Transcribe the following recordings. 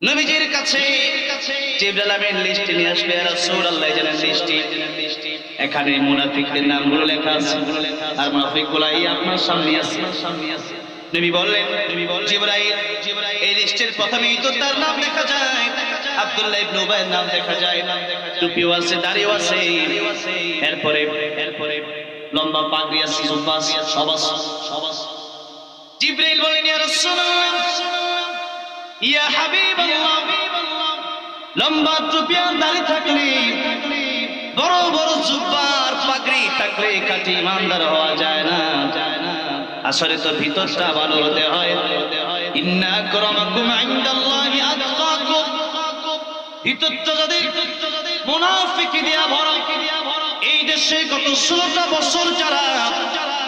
নবীজির কাছে জিবরাইল আমিন লিস্ট নিয়ে আসলে ইয়া রাসূলুল্লাহ জানেন লিস্টটি এখানে মুনাফিকদের নামগুলো লেখা আছে আর মুনাফিকগুলো এই আপনার সামনে আছে। নবী বললেন জিবরাইল এই লিস্টের প্রথমেই তো তার নাম লেখা যায়, আব্দুল্লাহ ইবনে উবাইয়ের নাম দেখা যায়, টুপিও আছে দাড়িও আছে, এরপরে লম্বা পাগড়ি আছে, জুব্বা আছে, সব আছে। জিবরাইল বলেন ইয়া রাসূলুল্লাহ ইয়া হাবিবাল্লাহ, লম্বা টুপি আর দাড়ি থাকলে বড় বড় জুব্বা আর পাগড়ি থাকলে খাঁটি ইমানদার হওয়া যায় না। আসলে তো ভিতরটা ভালো হতে হয়। ইন্না আকরামাকুম ইনদাল্লাহি আতকাকুম, ভিতরটা যদি মুনাফিকি দিয়া ভরা। এই দেশে গত 16টা বছর যারা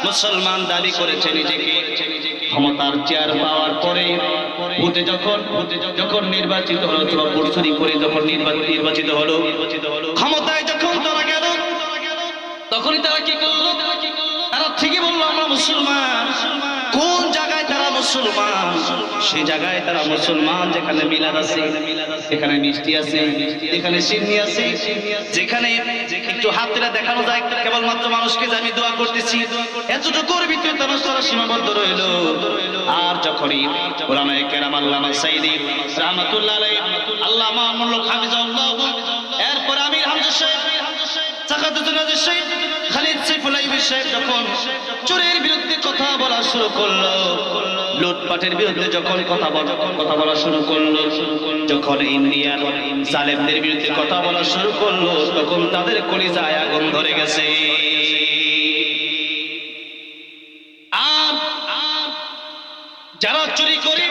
মুসলমান দাবি করেছে নিজেকে, ক্ষমতার চেয়ার পাওয়ার পরে ভোটে যখন নির্বাচিত হলো অথবা ভোট চুরি করে যখন নির্বাচিত হলো, ক্ষমতায় যখন তারা গেল, তখনই তারা কি করলো? তারা ঠিকই বললো আমরা মুসলমান। কোন জায়গায় তারা মুসলমান? সেই জায়গায় তারা মুসলমান যেখানে মিলাদ আছে, যেখানে মিষ্টি আছে, যেখানে সিন্নি আছে, যেখানে একটু হাত তুলে দেখানো যায় কেবলমাত্র মানুষকে যে আমি দোয়া করতেছি, এতটুকুর ভিতরে তারা সীমাবদ্ধ রইল। আর যখনই উলামায়ে কেরাম আল্লামা সাইদি রাহমাতুল্লাহ আলাইহি, আল্লামা মুল্লা হাফিজাহুল্লাহ, এরপর আমির হামজা সাহেব, সাকাতুল নাজির সাহেব, খালিদ সাইফুল আইবি সাহেব যখন চোরের বিরুদ্ধে কথা বলা শুরু করলো, লুটপাটের বিরুদ্ধে যখন কথা বলা শুরু করলো, যখন ইন্ডিয়ার জালেমদের বিরুদ্ধে কথা বলা শুরু করলো, তখন তাদের কলিজায় আগুন ধরে গেছে। আর যারা চুরি করে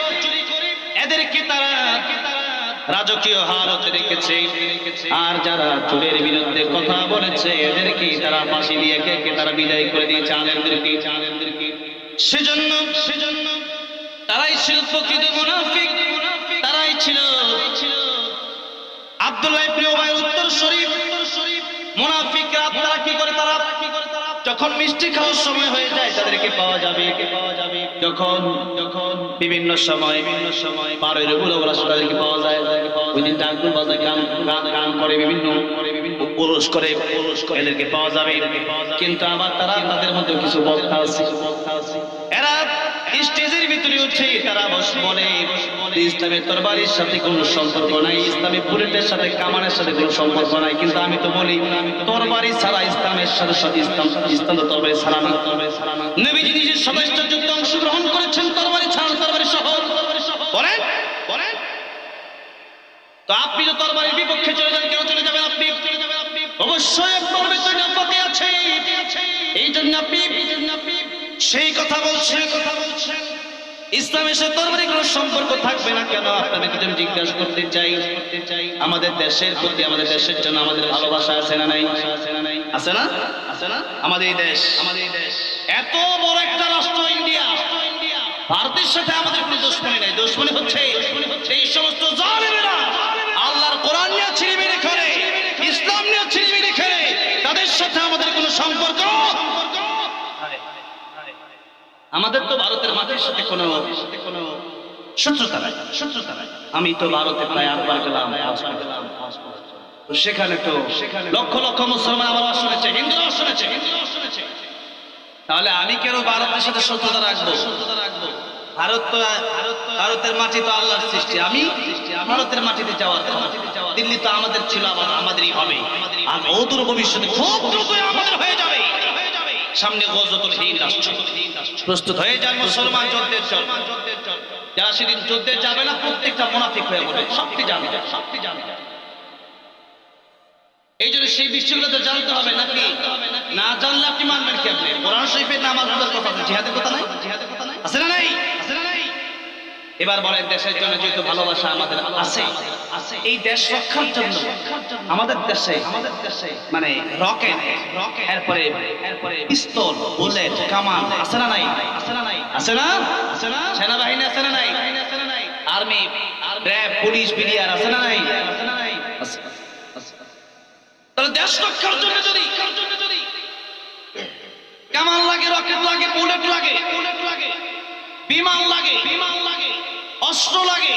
এদেরকে তারা রাজকীয় হালতে রেখেছে, আর যারা চোরের বিরুদ্ধে কথা বলেছে এদেরকে তারা ফাঁসি দিয়ে কে তারা বিদায় করে দিয়েছে আলেমদেরকে। সেজন্য তারাই ছিল প্রকৃত মুনাফিক, তারাই ছিল আব্দুল্লাহ ইবনে উবাইয়ের উত্তর শরীফ মুনাফিকরা। তারা কি করে? তারা যখন মিষ্টি খাওয়ার সময় হয়ে যায় তাদেরকে পাওয়া যাবে, যখন বিভিন্ন সময় পারের উপর তাদেরকে পাওয়া যায়, ওই দিন ডাকুর বাজায় গান করে বিভিন্ন পুরুষ করে এদেরকে পাওয়া যাবে। কিন্তু আবার তাদের মধ্যে কিছু বক্তা আছে, এরা স্টেজের ভিতরে উঠে তারা বলে ইসলামের তরবারির সাথে কোনো সম্পর্ক নাই, ইসলামী বুলেটের সাথে কামানের সাথে কোনো সম্পর্ক নাই। কিন্তু আমি তো বলি তরবারি ছাড়া ইসলামের সাথে ইসলাম তো তরবারি ছাড়া না। নবীজি নিজের সদস্য যুদ্ধে অংশগ্রহণ করেছেন তরবারি ছাড়া, তরবারি সহ। বলেন তো আপনি তো তরবারির বিপক্ষে চলে যান, কেন চলে যাবেন আপনি? অবশ্যই আপনার ভিতরে আপত্তি আছে, এই জন্য আপনি সেই কথা বলছেন। ইসলামের সাথে তরবারি কোনো সম্পর্ক থাকবে না কেন? আপনাদেরকে আমি জিজ্ঞাসা করতে চাই, আমাদের দেশের প্রতি, আমাদের দেশের জন্য আমাদের ভালোবাসা আছে না নাই? আছে না? আমাদের এই দেশ এত বড় একটা রাষ্ট্র ইন্ডিয়া, ভারতের সাথে আমাদের কোনো দুশমনি নাই। দুশমনি হচ্ছে এই সমস্ত জালেমেরা আল্লাহর কোরআন নিয়ে ছিনিমিনি করে, ইসলাম নিয়ে ছিনিমিনি করে, তাদের সাথে আমাদের কোনো সম্পর্ক। আমাদের তো ভারতের মাটির সাথে কোনো শত্রুতা নাই। আমি তো ভারতে প্রায় 8 বার গেলাম, সেখানে তো লক্ষ লক্ষ মুসলমান আমার শুনেছে, হিন্দুরা শুনেছে। তাহলে আমি কেন ভারতের সাথে শত্রুতা রাখবো? ভারতের মাটি তো আল্লাহর সৃষ্টি, আমি ভারতের মাটিতে যাওয়ার, দিল্লি তো আমাদের ছিল, আবার আমাদেরই হবে, আর অদূর ভবিষ্যতে খুব দ্রুতই আমাদের হয়ে যাবে। সামনে গজওয়াতুল হিন্দ আসছে, প্রস্তুত হয়ে যান মুসলমান যুদ্ধের জন্য। যারা সেদিন যুদ্ধে যাবে না প্রত্যেকটা মুনাফিক হয়ে পড়বে, সবটি জানে। এই জন্য সেই বিষয়গুলো তো জানতে হবে, নাকি না জানলে আপনি মানবেন কি? আপনি কোরআন শরীফের নামাজ পড়ার কথা আছে, জিহাদের কথা নাই? আছে না নাই? এবার বলেন দেশের জন্য যেহেতু ভালোবাসা আমাদের আছে, এই দেশ রক্ষার জন্য আমাদের দেশে মানে রকেট, এরপরে পিস্তল, বুলেট, কামান আছে না নাই? আছে না? সেনাবাহিনী আছে না নাই? আর্মি, র্যাব, পুলিশ, বিডিআর আছে না নাই? তাহলে দেশ রক্ষার জন্য যদি কামান লাগে, রকেট লাগে, বুলেট লাগে, বিমান লাগে, অস্ত্র লাগে,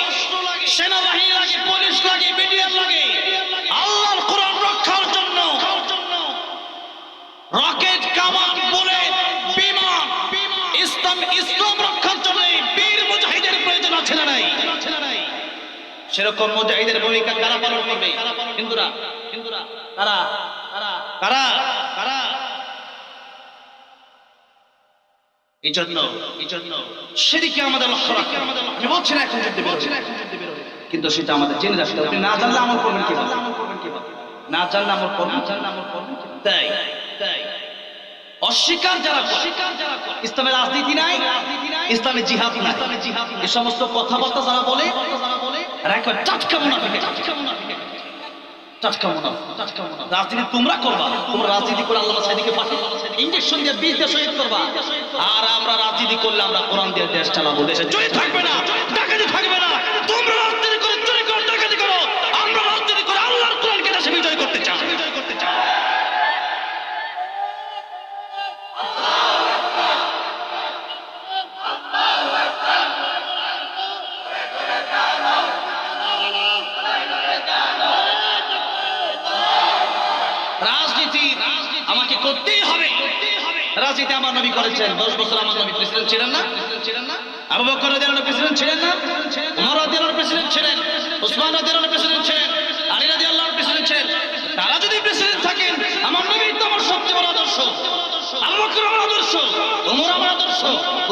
সেনাবাহিনী সেরকম মুজাহিদের ভূমিকা কারা পালন করবে? হিন্দুরা। কারা কারা কারা? এই জন্য সেদিকে আমাদের লক্ষ্য রাখতে হবে। আমি বলছি না এখন যুদ্ধে বের হবে, কিন্তু সেটা আমাদের জেনে রাখতে হবে। আপনি না জানলে আমল করবেন কিভাবে? না জানলে আমল করবেন। তাই অস্বীকার যারা ইসলামের রাজনীতি নাই, ইসলামের জিহাদ নাই, এই সমস্ত কথাবার্তা যারা বলে টাটকা মুনাফিক। রাজনীতি তোমরা করবা, তোমরা রাজনীতি করে আল্লাহ সাইদিকে পাঠিয়ে ইনজেকশন দিয়ে বীজ দিয়ে শহীদ করবা। আর আমরা রাজনীতি করলে আমরা কোরআন দিয়ে দেশ চালাবো, দেশে চুরি থাকবে না, ডাকাতি থাকবে না। তোমরা রাজনীতি করে চুরি করো, ডাকাতি করো, আমরা রাজনীতি করে আল্লাহর কোরআনকে দেশে বিজয় করতে চাই। রাজনীতি আমাকে করতেই হবে। রাজনীতি আমার নবী করেছেন, 10 বছর আমার নবী প্রেসিডেন্ট ছিলেন না? আবু বকর রাদিয়াল্লাহু আনহু প্রেসিডেন্ট ছিলেন না? ওমর রাদিয়াল্লাহু আনহু প্রেসিডেন্ট ছিলেন, ওসমান রাদিয়াল্লাহু আনহু প্রেসিডেন্ট ছিলেন, আলী রাদিয়াল্লাহু আনহু প্রেসিডেন্ট ছিলেন। তারা যদি প্রেসিডেন্ট থাকেন, আমার নবী তো আমার সবচেয়ে বড় আদর্শ। আবু বকর আমার আদর্শ, ওমর আমার আদর্শ,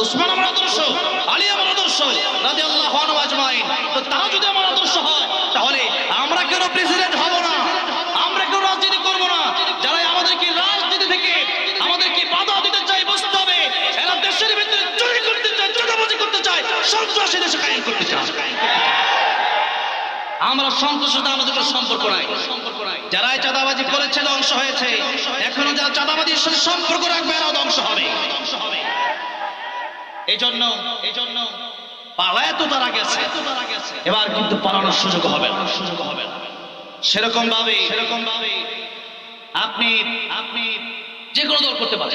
ওসমান আমার আদর্শ, আলী আমার আদর্শ রাদিয়াল্লাহু আনহু আজমাইন। তো তারা যদি আমার আদর্শ হয়, তাহলে আমরা কেন প্রেসিডেন্ট হব না? আমরা কেন রাজনীতি করব না? যারা আমাদেরকে রাজনীতি থেকে আমাদেরকে বাধা দিতে চায়, বুঝতে হবে এরা দেশের ভিতরে চুরি করতে চায়, চাঁদাবাজি করতে চায়, সন্ত্রাসী দেশে কায়েম করতে চায়। আমরা সন্ত্রাসের সাথে আমাদের কোনো সম্পর্ক নাই। যারা চাঁদাবাজি করেছে ধ্বংস হয়েছে, এখনো যারা চাঁদাবাজির সাথে সম্পর্ক রাখবে এরাও ধ্বংস হবে। এই জন্য পালায় তো তারা গেছে, এবার কিন্তু পালানোর সুযোগ হবে না। সেরকম ভাবে আপনি যে কোনো দল করতে পারেন,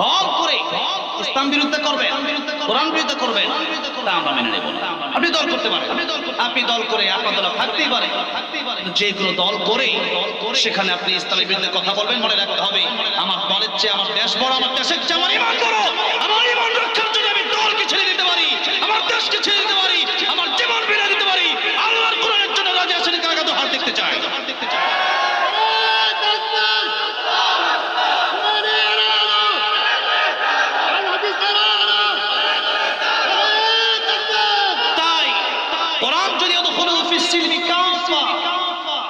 দল করে ইসলাম বিরুদ্ধে করবেন, কোরআন বিরুদ্ধে করবেন, তা আমরা মেনে নেব না। আপনি দল করতে পারেন, আপনি দল করে আপনার দল থাকতেই পারে, যেগুলো দল করে সেখানে আপনি ইসলামের বিরুদ্ধে কথা বলবেন, মনে রাখতে হবে আমার দলের চেয়ে আমার দেশ বড়, আমার দেশের চেয়ে আমার ঈমান বড়। আমার ঈমান রক্ষার জন্য আমি দলকে ছেড়ে দিতে পারি, আমার দেশকে ছেড়ে দিতে পারি, আমার জীবন বিলিয়ে দিতে পারি। আল্লাহর কোরআনের জন্য রাজি আছেন, কারাগারে হাত দেখতে চাই।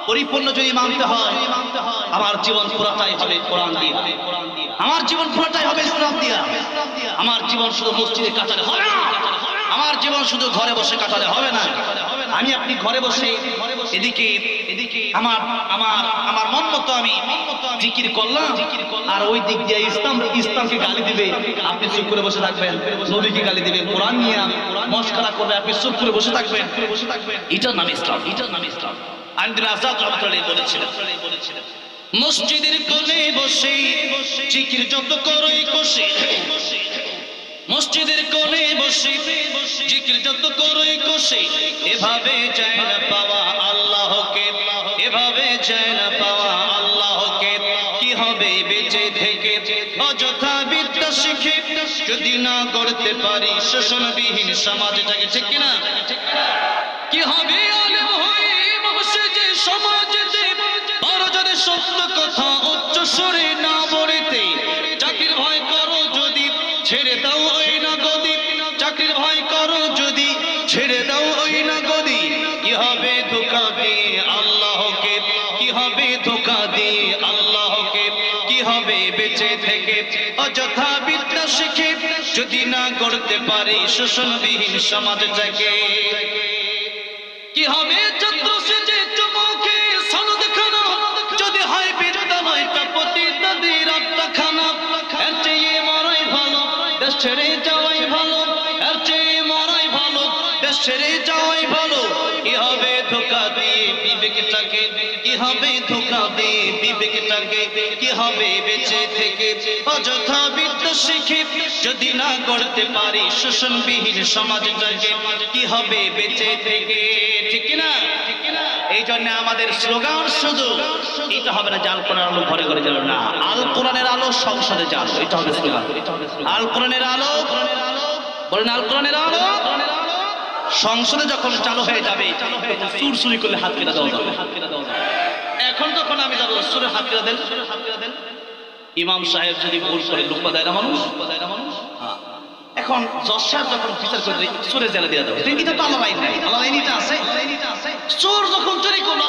পরিপূর্ণ যদি মানতে হয়, আমার জীবন পুরাটাই হবে কোরআন দিয়ে, আমার জীবন পুরাটাই হবে ইসলাম দিয়ে। আমার জীবন শুধু মসজিদে কাটালে হবে না, আমার জীবন শুধু ঘরে বসে কাটালে হবে না। আমি আপনি ঘরে বসে এদিকে আমার মন মতো আমি জিকির করলাম, আর ওই দিক দিয়ে ইসলামকে গালি দিবে, আপনি চুপ করে বসে থাকবেন। নবীকে গালি দিবে, কোরআন নিয়ে মস্করা করবে, আপনি চুপ করে বসে থাকবেন। এটার নাম ইসলাম, এটার নাম ইসলাম। বলেছিলেন মসজিদের কোণে বসে জিকির যত করই কষে, মসজিদের কোণে বসে জিকির যত করই কষে, এভাবে যায় না পাওয়া আল্লাহকে, এভাবে যায় না পাওয়া আল্লাহকে। কি হবে বেঁচে থেকে অযথা বিদ্যা শিখে, যদি না করতে পারি শোষণবিহীন সমাজটাকে, ঠিক কিনা? কি হবে সমাজেতে বড় যদি সত্য কথা উচ্চ সুরে না বলিতে, চাকরির ভয় করো যদি ছেড়ে দাও ওই না গদি, চাকরির ভয় করো যদি ছেড়ে দাও ওই না গদি। কি হবে ধোঁকা দিয়ে আল্লাহকে, কি হবে ধোঁকা দিয়ে আল্লাহকে। কি হবে বেঁচে থেকে অযথা বিদ্যা শিখে, যদি না করতে পারি শোষণবিহীন সমাজটাকে। কি হবে ছাত্র সেজে চমকে সনদ খানা, যদি হয় বিদ্যালয়টা পতিতাদের আড্ডাখানা। এর চেয়ে মরাই ভালো, দেশ ছেড়ে যাওয়াই ভালো, এর চেয়ে মরাই ভালো, দেশ ছেড়ে যাওয়াই ভালো। কি হবে ধোঁকা দিয়ে বিবেকটাকে, কি হবে ধোঁকা দিয়ে বিবেকটাকে। কি হবে বেঁচে থেকে অযথা বিদ্যা শিখে, যদি না করতে পারি শোষণবিহীন সমাজটাকে। কি হবে বেঁচে থেকে, ঠিক কিনা? এই জন্য আমাদের স্লোগান শুধু এটা হবে না যে আল কোরআনের আলো ঘরে ঘরে জ্বালো, না, আল কোরআনের আলো সংসদে জ্বালো, এটা হবে স্লোগান। আল কোরআনের আলো, বলেন আল কোরআনের আলো সংসদে যখন চালু হয়ে যাবে সুর চুরি করলে হাত কেটে দেওয়া যাবে। এখন যখন আমি যাবো সুরে হাত কেটে দেন, ইমাম সাহেব যদি ভুল করে লুকমা দেয় না মানুষ, এখন জজ সাহেব যখন বিচার করে সুরে জেলে দিয়ে দেবে, এটা তো আল্লাহ আইন নাই, আল্লাহ আইন এটা আছে। চোর যখন চুরি করলো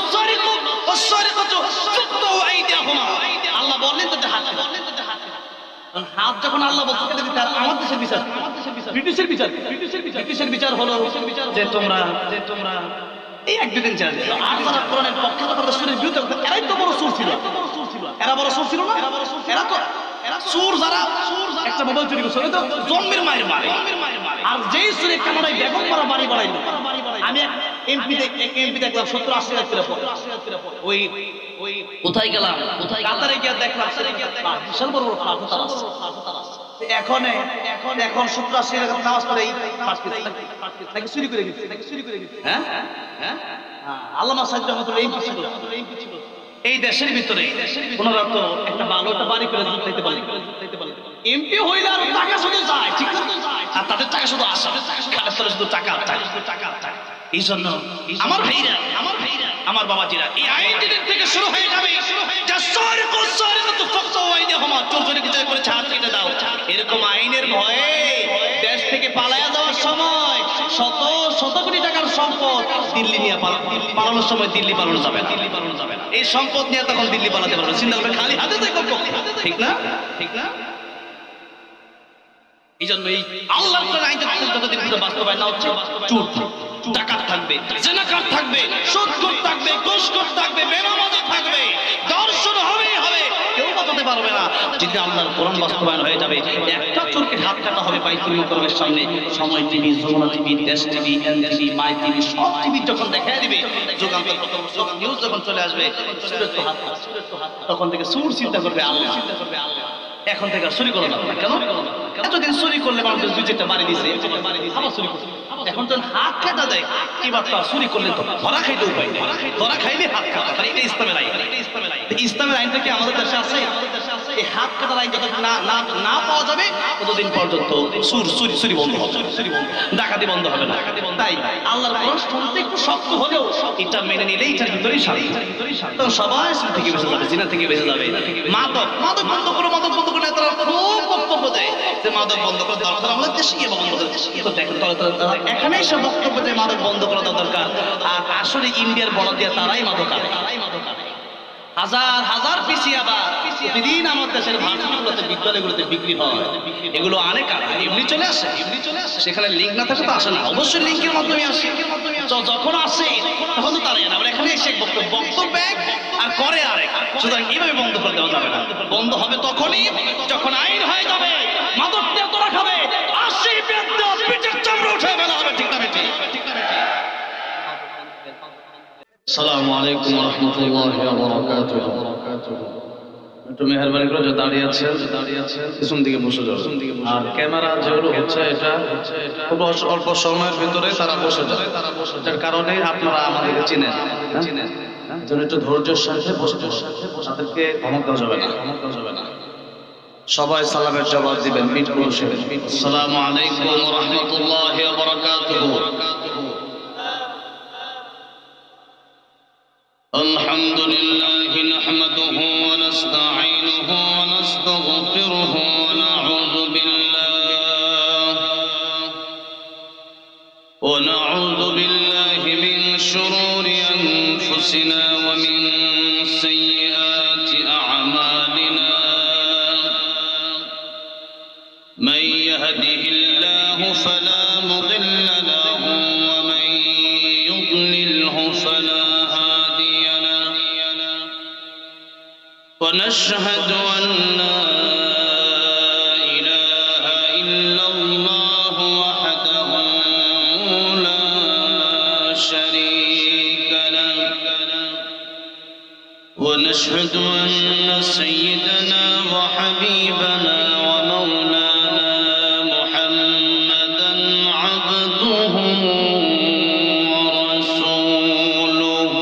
আল্লাহ বললেন তো হাত হাত যখন আল্লাহ বলতে কেটে দিতে, আমার দেশের বিচার, ব্রিটিশের বিচার হলো যে তোমরা এই এক দুদিন ছেড়ে দিল। আর যারা কোরআনের পক্ষে কথা বলে সুরের বিরুদ্ধে, এরাই তো বড় সুর ছিল, এরা বড় সুর ছিল না, এরা তো সুর যারা একটা মোবাইল চুরি করছে তো জন্মের মায়ের মারে। আর যেই সুরে কানাডায় বেগম মারা বাড়ি বাড়াইলো, আমি এমপি দেখলাম 70-80 লাখ করে পড়ে। ওই কোথায় গেলাম, কাতারে গিয়ে দেখলাম বিশাল বড় বড় পাথর আছে। এখন 70-80 লাখ নামাজ পড়ে নাকি চুরি করে গেছে। হ্যাঁ, আল্লামা সাইদ রহমাতুল্লাহ এমপি ছিল এই দেশের ভিতরে, ওনারা তো একটা ভালো একটা বাড়ি করে দিতে পারে। এমপি হইলে আর টাকা শুধু যায়, ঠিক না? আর তাদের টাকা শুধু আসে, শুধু টাকা। এই জন্য আমার ভাইরা, আমার বাবাজিরা, এই আইন যেদিন থেকে শুরু হয়ে যাবে, চোর বিচার করেছে হাত কেটে দাও, এরকম আইনের ভয়ে দেশ থেকে পালায়া যাওয়ার সময় শত কোটি টাকার সম্পদ দিল্লি নিয়ে পালানোর সময় দিল্লি পালানো যাবে না। এই সম্পদ নিয়ে তখন দিল্লি পালাতে পারবে, চিন্তা করবে খালি হাতে ঠিক না? এই জন্য এই আল্লাহর আইন যতদিন বাস্তবায়ন না হচ্ছে, চোর ডাকাত থাকবে, জেনাকার থাকবে, সুদখোর থাকবে, ঘুষখোর থাকবে, বেনামাজি থাকবে, দর্শন হবে, কেউ বাঁচাতে পারবে না। যদি আল্লাহর কোরআন বাস্তবায়ন হয়ে যাবে, একটা চোরকে হাত কাটা হবে বাইতুল মুকাররমের সামনে। সময় টিভি, যমুনা টিভি, দেশ টিভি, এন টিভি, মাই টিভি, সব টিভি যখন দেখায় দিবে, যুগান্তর নিউজ যখন চলে আসবে, তখন থেকে সুর চিন্তা করবে আল্লাহ। এখন থেকে চুরি করো না, কেন? এতদিন চুরি করলে মানুষ দুই চারটা বাড়ি দিছে, আবার চুরি করছে। এখন যখন হাত কাটা দেয়, এবার তো চুরি করলে তো ধরা খাইতে উপায় নেই, ধরা খাইলে হাত কাটা। এটা ইসলামের আইন। ইসলামের আইনটা কি আমাদের দেশে আছে? এই হাত কাটার আইন যত না পাওয়া যাবে ততদিন পর্যন্ত চুরি বন্ধ হবে, ডাকাতি বন্ধ হবে না। তাই আল্লাহর কোরআন শুনতে একটু শক্ত হলেও এটা মেনে নিলে এটার ভিতরেই শান্তি। তো সবাই চুরি থেকে বেঁচে যাবে, জিনা থেকে বেঁচে যাবে। মাদক বন্ধ করো, মাদক বন্ধ করে তারা খুব বক্তব্য দেয় যে মাদক বন্ধ করে দরকার, আমাদের দেশে গিয়ে বন্ধ করে। তো দেখেন এখানেই সব বক্তব্য যে মাদক বন্ধ করা দরকার, আর আসলে ইন্ডিয়ার বড় দিয়ে তারাই মাদক আনে। হাজার পিসি আবার প্রতিদিন আমার দেশের ভাষাগুলোতে, বিদ্যালয়গুলোতে বিক্রি হয়। এগুলো আনে কারা? এমনি চলে আসে। সেখানে লিঙ্ক না থাকে তো আসে না, অবশ্যই লিঙ্কের মাধ্যমে আসে। যখন আসে তখন তো তারাই আনে। আবার এখানে এসে বক্তব্য এক আর করে আরেক। সুতরাং এইভাবে বন্ধ করে দেওয়া যাবে না। বন্ধ হবে তখনই যখন আইন হয়ে যাবে, মাদক দিয়ে তোরা খাবে, 80 পিঠের চামড়া উঠে ফেলা হবে। ঠিক না বেটি? আসসালামু আলাইকুম ওয়া রাহমাতুল্লাহি ওয়া বারাকাতুহু। একটু মেহেরবানি করে যে দাঁড়িয়ে আছেন পিছন দিকে বসে যান। আর ক্যামেরা যেগুলো হচ্ছে, এটা খুব অল্প সময়ের ভিতরে তারা বসে যায়, যার কারণে আপনারা আমাদেরকে চিনেন। একটু ধৈর্যের সাথে বসে তাদেরকে ধমক দেওয়া যাবে না। সবাই সালামের জবাব দিবেন মিট বসে। আসসালামু আলাইকুম ওয়া রাহমাতুল্লাহি ওয়া বারাকাতুহু। الحمد لله نحمده ونستعينه ونستغفره ونعوذ بالله من شرور أنفسنا ومن سيئات أعمالنا. من يهده الله فلا مضل له ومن يضلله فلا هادي له. ونشهد أن لا إله إلا الله وحده لا شريك له. ونشهد أن سيدنا وحبيبنا ومولانا محمدا عبده ورسوله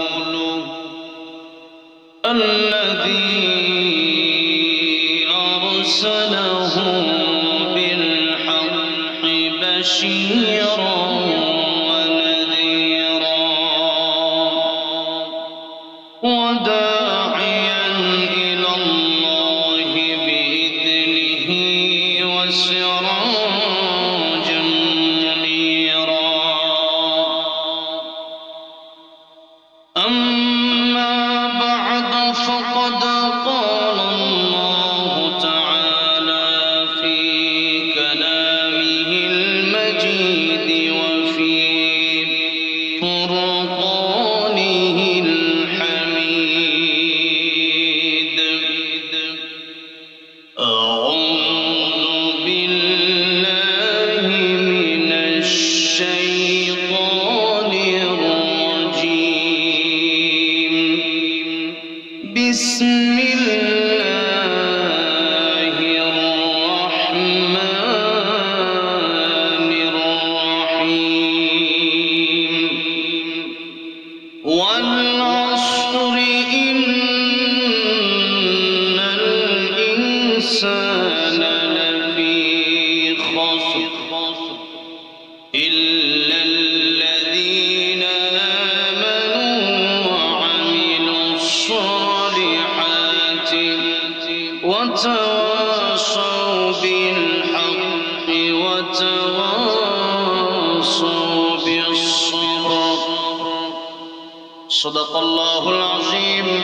الذي أرسله بالحق بشيرا وداعيا إلى الله بإذنه وسراجا منيرا أما بعد فقد قال الله تعالى في كلامه المجيد وفي فرقانه الحميد أعوذ بالله من الشيطان الرجيم بسم الله الرحمن الرحيم والعصر إن الإنسان لفي خسر إلا الذين آمنوا وعملوا الصالحات وتواصوا بالحق وتواصوا بالصبر صدق الله العظيم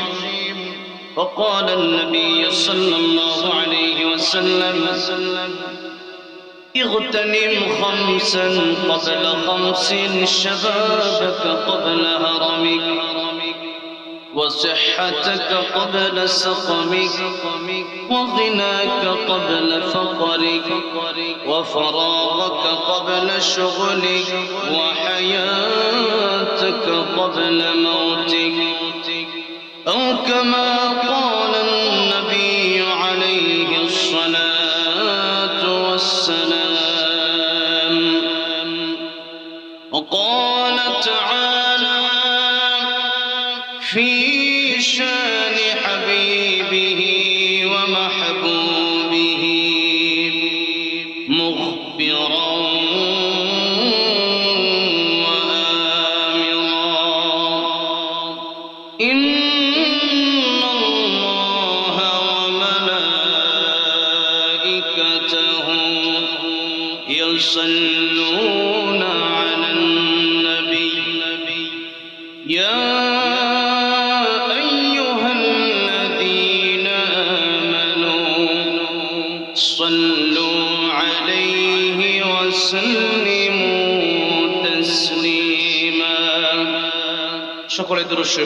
وقال النبي صلى الله عليه وسلم اغتنم خمسا قبل خمس شبابك قبل هرمك وصحتك قبل سقمك وغناك قبل فقرك وفراغك قبل شغلك وحياتك قبل موتك أو كما قال النبي عليه الصلاة والسلام وقال تعالى في شان حبيبه ومحبوبه مخبرا وآمرا إن الله وملائكته يصلون على النبي يا أيها الذين آمنوا صلوا عليه وسلموا تسليما شكرا درشي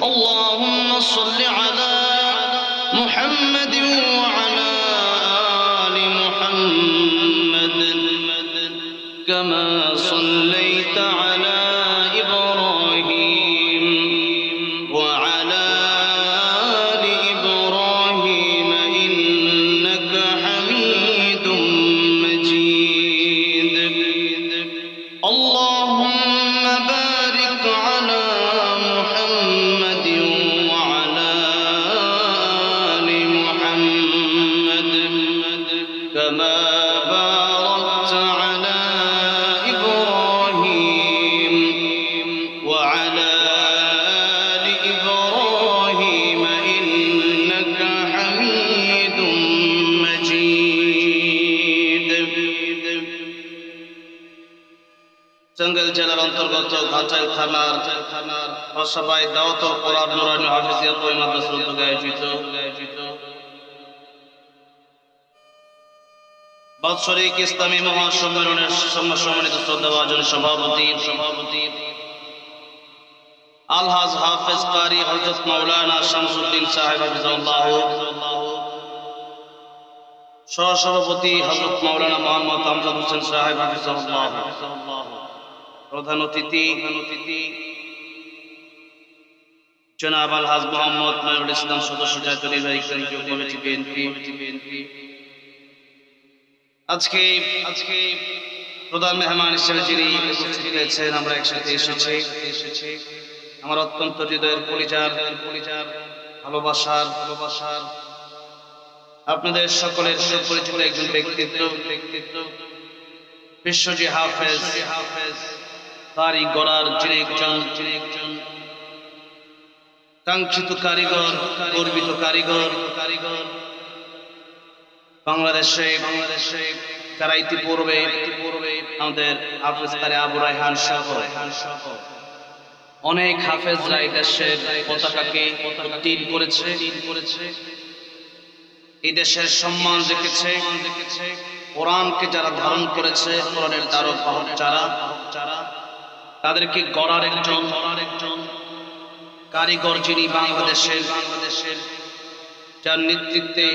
اللهم صل على محمد وعلى آل محمد كما صليت على إبراهيم وعلى آل إبراهيم إنك حميد مجيد اللهم بارك على محمد وعلى آل محمد كما باركت على إبراهيم وعلى آل إبراهيم إنك حميد مجيد টাঙ্গাইল জেলার অন্তর্গত ঘাটাইল থানার অসভায় দাওয়াত ও কোরআন নুরানি হাফিজিয়াত ওই মাদ্রাসার উদ্যোগে আয়োজিত বাৎসরিক ইসলামী মহাসম্মেলনের সম্মানিত শ্রদ্ধাভাজন সভাপতি আলহাজ হাফেজ কারি হযরত মাওলানা শামসুদ্দিন সাহেব হাফিজাহুল্লাহ সহসভাপতি হযরত মাওলানা মুহাম্মদ আমজাদ হোসেন সাহেব হাফিজাহুল্লাহ প্রধান অতিথি জনাব আলহাজ মোহাম্মদ নয়রুল ইসলাম সদস্য জাতীয় নির্বাহী কমিটি বিএনপি আজকে প্রধান মেহমান হিসেবে যিনি উপস্থিত হয়েছেন আমরা একসাথে এসেছি আমার অত্যন্ত হৃদয়ের পরিচার ভালোবাসার আপনাদের সকলের সুপরিচিত একজন ব্যক্তিত্ব বিশ্বজি হাফেজ তারই গড়ার যিনি একজন কাঙ্ক্ষিত কারিগর, গর্বিত কারিগর বাংলাদেশে যারা ইতিপূর্বে আমাদের হাফেজ কারি আবু রায়হান সহ অনেক হাফেজরা এই দেশের পতাকাকে উত্তীর্ণ করেছে, এই দেশের সম্মান রেখেছে, কোরআনকে যারা ধারণ করেছে, কোরআনের ধারক বাহক যারা তাদেরকে গড়ার একজন কারিগর যিনি বাংলাদেশের যার নেতৃত্বে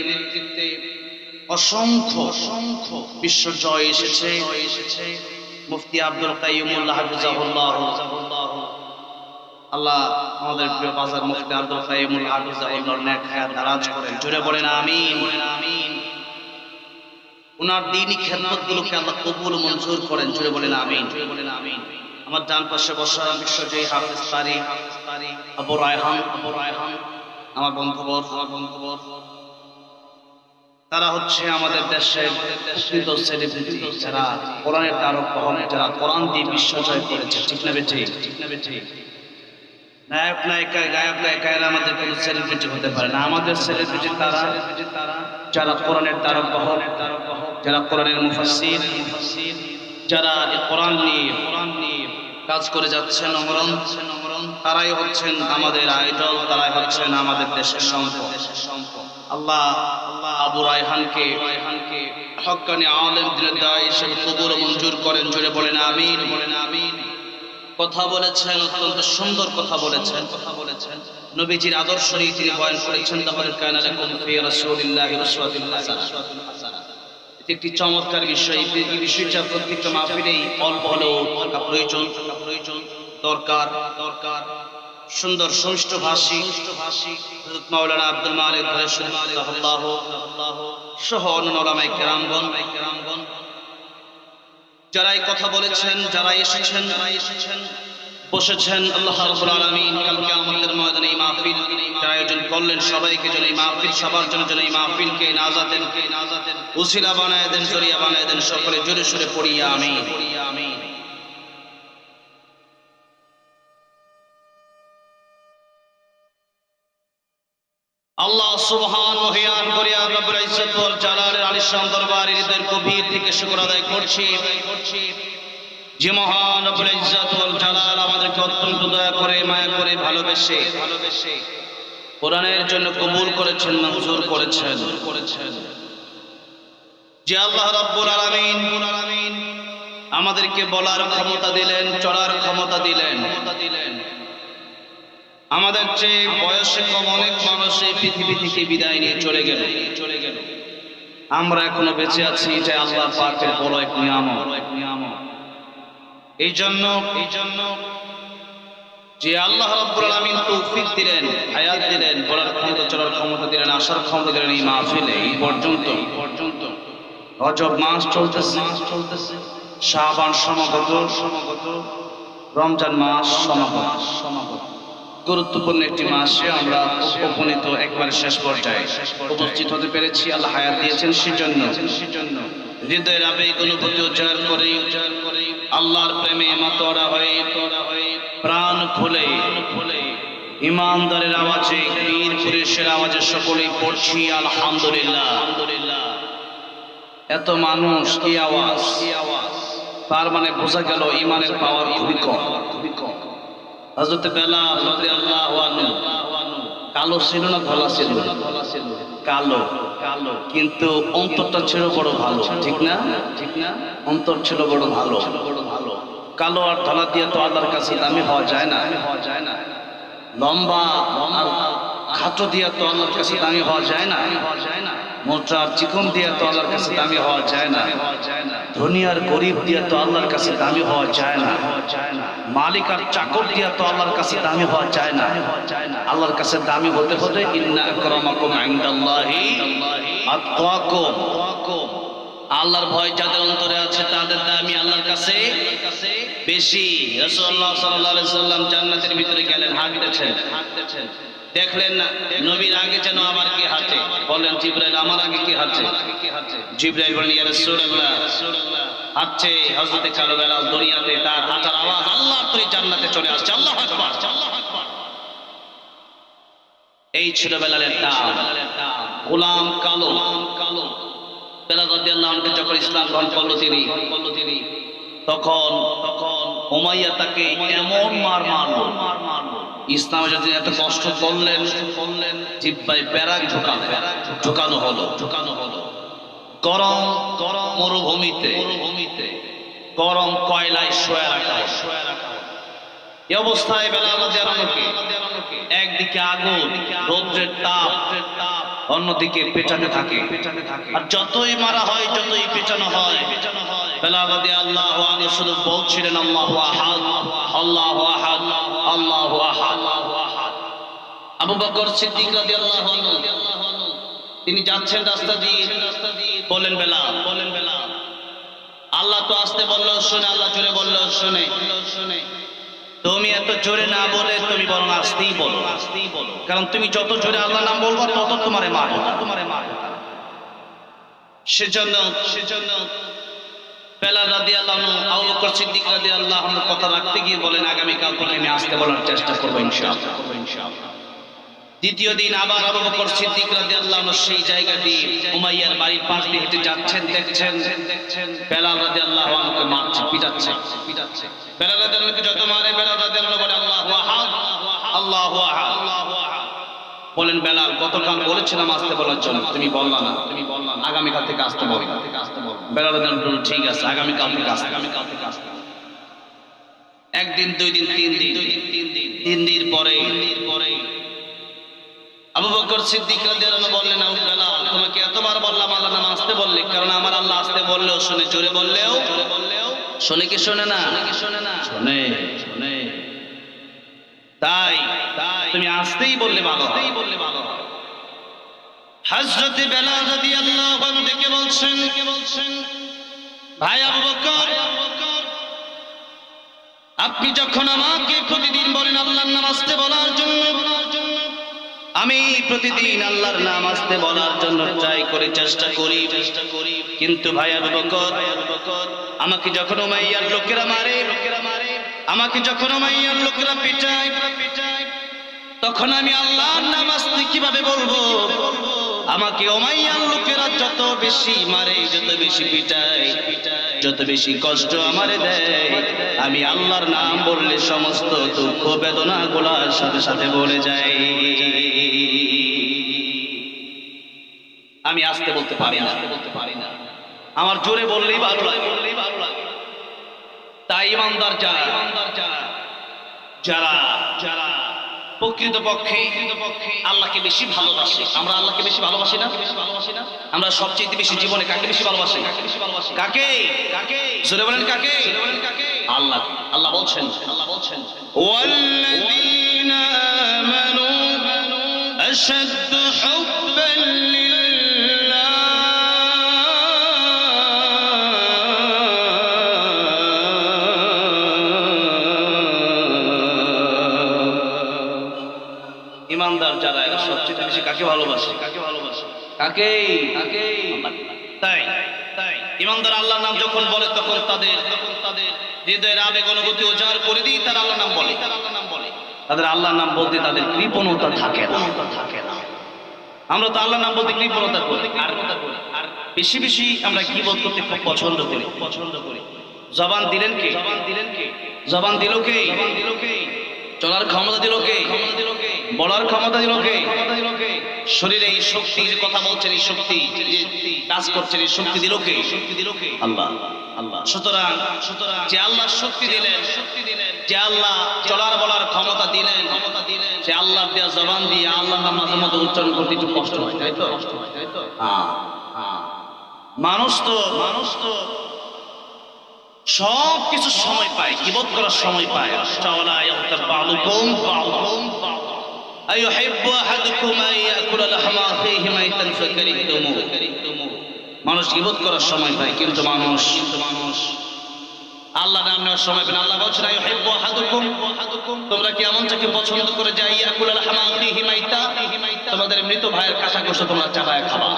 অসংখ্য বিশ্বজয় এসেছে, মুফতি আব্দুল কাইয়ুমুল্লাহ হাফিজাহুল্লাহ। আল্লাহ আমাদের প্রিয় বাজার মুফতি আব্দুল কাইয়ুমুল্লাহ হাফিজাহুল্লাহর নেক হায়াত দারাজ করেন, জোরে বলেন আমিন। ওনার দ্বীনি খেদমতগুলোকে আল্লাহ কবুল মঞ্জুর করেন, জোরে বলেন আমিন। আমার ডান পাশে বসা বিশ্বজয়ী হাফেজ কারি আবু রায়হান, আমার বন্ধুবর, তারা হচ্ছে আমাদের দেশের প্রকৃত সেলিব্রিটি, যারা কোরআনের তারক বাহক, যারা কোরআন দিয়ে বিশ্বজয় করেছে। ঠিক না বেঠি? নায়ক নায়িকা, গায়ক গায়িকারা আমাদের কোনো সেলিব্রিটি হতে পারে না। আমাদের সেলিব্রিটি তারা যারা কোরআনের তারক বাহক, যারা কোরআনের মুফাসসির, যারা কোরআন নিয়ে কাজ করে যাচ্ছেন অমরণ, তারাই হচ্ছেন আমাদের আইডল, তারাই হচ্ছেন আমাদের দেশের সম্পদ। আল্লাহ আবু রায়হানকে হক্কানি আলেম দিনের দায়ী হিসেবে কবুল মঞ্জুর করেন, জোরে বলেন আমিন। কথা বলেছেন, অত্যন্ত সুন্দর কথা বলেছেন। নবীজির আদর্শ নিয়ে তিনি বয়ান করেছেন, লাকাদ কানা লাকুম ফি রাসূলিল্লাহি উসওয়াতুন হাসানাহ। একটি চমৎকার বিষয়, এই বিষয়টা প্রত্যেকটা মাহফিলেই অল্প হলেও থাকা প্রয়োজন, দরকার। সুন্দর সুষ্ঠ ভাষী হযরত মাওলানা আব্দুল মালিক রাহিমাহুল্লাহ সহ অন্যান্য উলামায়ে কেরামগণ যারা এই কথা বলেছেন, যারা এসেছেন বসেছেন, আল্লাহ রাব্বুল আলামিন কাল কিয়ামতের ময়দানে এই মাহফিল যারা আয়োজন করলেন সবাইকে যেন এই মাহফিল, সবার জন্য যেন এই মাহফিলকে নাজাতের উসিলা বানায় দেন, জরিয়া বানায় দেন। সকলে জোরে সুরে পড়ি আমিন। আল্লাহ সুবহানাহু ওয়া রব্বুল ইজ্জত ওয়াল জালালের আলিশান দরবারে হৃদয়ের গভীর থেকে শুকর আদায় করছি যে মহান রব্বুল ইজ্জত ওয়াল জালাল আমাদেরকে অত্যন্ত দয়া করে, মায়া করে, ভালোবেসে কোরআনের জন্য কবুল করেছেন, মঞ্জুর করেছেন। যে আল্লাহ রাব্বুল আলামিন আমাদেরকে বলার ক্ষমতা দিলেন, চলার ক্ষমতা দিলেন। আমাদের চেয়ে বয়সে কম অনেক মানুষ এই পৃথিবী থেকে বিদায় নিয়ে চলে গেল, আমরা এখনো বেঁচে আছি, এটা আল্লাহ পাকের বড় এক নিয়ামত। এই জন্য যে আল্লাহ রাব্বুল আলামিন তৌফিক দিলেন, হায়াত দিলেন, বলার ক্ষমতা, চলার ক্ষমতা দিলেন, আসার ক্ষমতা দিলেন এই মাহফিলে এই পর্যন্ত। রজব মাস চলতেছে, শাবান সমাগত, রমজান মাস সমাগত। গুরুত্বপূর্ণ একটি মাসে আমরা উপনীত, একবার শেষ পর্যায়ে উপস্থিত হতে পেরেছি। আল্লাহ হায়াত দিয়েছেন সেজন্য হৃদয়ের আবেগ অনুভূতি উচ্চার করে আল্লাহর প্রেমে মাতোয়ারা হয়ে প্রাণ খুলে ইমানদারের আওয়াজে, বীর পুরুষের আওয়াজে সকলেই পড়ছি আলহামদুলিল্লাহ। এত মানুষ, কি আওয়াজ! তার মানে বোঝা গেল ইমানের পাওয়ার খুবই কম। হযরত বেলাল রাদিয়াল্লাহু আনহু কালো ছিল না ধলা ছিল? কালো, কিন্তু অন্তরটা ছিল বড় ভালো। ঠিক না? অন্তর ছিল বড় ভালো। কালো আর ধলা দিয়ে তো আল্লাহর কাছে দামি হওয়া যায় না। লম্বা আর খাটো দিয়ে তো আল্লাহর কাছে দামি হওয়া যায় না। মোটা আর চিকন দিয়ে তো আল্লাহর কাছে দামি হওয়া যায় না। ধনী আর গরিব দিয়ে তো আল্লাহর কাছে দামি হওয়া যায় না। মালিক আর চাকর দিয়ে তো আল্লাহর কাছে দামি হওয়া যায় না। আল্লাহর কাছে দামি হতে হলে ইন্না আকরামাকুম ইনদাল্লাহি আতকাকুম, আল্লাহর ভয় যাদের অন্তরে আছে তাদের দামি আল্লাহর কাছে বেশি। রাসূলুল্লাহ সাল্লাল্লাহু আলাইহি সাল্লাম জান্নাতের ভিতরে গেলেন, হাঁটতেছেন, দেখলেন না নবীর আগে যেন আবার কি হাঁটে? বলেন জিবরাইল আমার আগে কি হাঁটে? জিবরাইল বলেন ইয়া রাসূলুল্লাহ হাঁটছে হযরতে কালো বেলাল দুনিয়াতে, তার হাঁটার আওয়াজ আল্লাহর তৈরি জান্নাতে চলে আসছে। আল্লাহু আকবার। এই ছিল বেলালের দাম। গোলাম কালো বেলাল রাদিয়াল্লাহু আনহু যখন ইসলাম গ্রহণ করলো তিনি তখন উমাইয়া তাকে এমন মার মারলো ইসলামে যদি এত কষ্ট করলেন জিহ্বায় ব্যারাক ঢোকানো হলো গরম মরুভূমিতে গরম কয়লায় শোয়া রাখা এই অবস্থায় বেলাল রাদিয়াল্লাহু আনহুকে একদিকে আগুন রৌদ্রের তাপ অন্যদিকে পেঁচাতে থাকে আর যতই মারা হয় যতই পেঁচানো হয় বেলাল রাদিয়াল্লাহু আনহু শুধু বলছিলেন আল্লাহু আহাদ আল্লাহু আহাদ আল্লাহু আহাদ। আবু বকর সিদ্দিক রাদিয়াল্লাহু আনহু তিনি যাচ্ছেন রাস্তা দিয়ে বলেন বেলাল আল্লাহ তো আসতে বললো শুনে আল্লাহ জোরে বললো শুনে তুমি এত জোরে না বলে তুমি বরং আস্তেই বলো কারণ তুমি যত জোরে আল্লাহ নাম বলবা তত তোমারে মারবে সেজন্য বেলাল রাদিয়াল্লাহু আনহু আবু বকর সিদ্দিক রাদিয়াল্লাহু আনহু কথা রাখতে গিয়ে বলেন আগামী কাল থেকে আমি আসতে বলার চেষ্টা করব ইনশাআল্লাহ। দ্বিতীয় দিন আবার আবু বকর সিদ্দিক রাদিয়াল্লাহু আনহু সেই জায়গাটি উমাইয়ার বাড়ির পাশ দিয়ে হেঁটে যাচ্ছেন দেখছেন বেলাল রাদিয়াল্লাহু আনহুকে মারছে পিটাচ্ছে বেলাল রাদিয়াল্লাহু আনহুকে যত মারে বেলাল রাদিয়াল্লাহু বলে আল্লাহু আহাদ আল্লাহু আহাদ বলেন বেলাল গতকাল বলেছিলাম আসতে বলার জন্য তুমি বললা না আগামীকাল থেকে আসতে বল বেলাল রাদিয়াল্লাহু আনহু ঠিক আছে আগামীকাল থেকে আসতে একদিন দুই দিন তিন দিন পরে আবু বকর সিদ্দিক রাদিয়াল্লাহু আনহু বললেন আবু বেলাল তোমাকে এতবার বললাম আল্লাহ নাম আসতে বললে কারণ আমার আল্লাহ আসতে বললেও শুনে জোরে বললেও শুনে কি শুনে না শুনে তাই তুমি আসতেই বললে ভালো হয় হযরত বেলাল রাদিয়াল্লাহু আনহু ডেকে বলছেন ভাই আবু বকর আপনি যখন আমাকে প্রতিদিন বলেন আল্লাহর নাম আসতে বলার জন্য আমি প্রতিদিন আল্লাহর নাম আসতে বলার জন্য চেষ্টা করি কিন্তু ভাই আবু বকর আমাকে যখন উমাইয়ার লোকেরা মারে আমাকে যখন উমাইয়ার লোকেরা পিটায় তখন আমি আল্লাহর নাম আসতে কিভাবে বলবো আমাকে উমাইয়ার লোকেরা যত বেশি মারে যত বেশি পিটায় যত বেশি কষ্ট আমারে দেয় আমি আল্লাহর নাম বললে সমস্ত দুঃখ বেদনা গুলার সাথে সাথে বলে যাই আমি আসতে বলতে পারি না আমার জোরে বললেই ভালো লাগে তাই ইমানদার যারা প্রকৃতপক্ষে আল্লাহকে বেশি ভালোবাসে আমরা আল্লাহকে বেশি ভালোবাসি না আমরা সবচেয়ে বেশি জীবনে কাকে বেশি ভালোবাসি কাকে জোরে বলেন কাকে আল্লাহ বলছেন ওয়াল্লাযীনা আমানু আশাদ্দু হুব্বান ইমানদার যারা এরা সবচেয়ে বেশি কাকে ভালোবাসে কাকে তাই ইমানদার আল্লাহর নাম যখন বলে তখন তাদের হৃদয়ের আবেগ অনুভূতি উজাড় করে দিয়ে তারা আল্লাহর নাম বলে তাদের আল্লাহর নাম বলতে তাদের কৃপণতা থাকে না আমরা তো আল্লাহর নাম বলতে কৃপণতা করি আর বেশি আমরা গীবত করতে খুব পছন্দ করি জবান দিলেন কে জবান দিল কে চলার ক্ষমতা দিল কে বলার ক্ষমতা দিল কে শরীরে এই শক্তি যে কথা বলছেন এই শক্তি কাজ করছেন এই শক্তি দিল কে আল্লাহ সুতরাং যে আল্লাহ শক্তি দিলেন যে আল্লাহ চলার বলার ক্ষমতা দিলেন যে আল্লাহ দেয়া জবান দিয়ে আল্লাহ নাম মাঝে মধ্যে উচ্চারণ করতে একটু কষ্ট হয় তাই তো মানুষ তো সব কিছু সময় পায় গীবত করার সময় পায় মানুষ গীবত করার সময় পায় কিন্তু মানুষ আল্লাহ নাম নেওয়ার সময় পায় আল্লাহ বলছেন আইয়ুহিব্বু আহাদুকুম তোমরা কি এমন যাকে পছন্দ করে যে ইয়াকুল লাহমা আখিহি মাইতা তোমাদের মৃত ভাইয়ের কাঁচা গোশত তোমরা চাবায় খাবা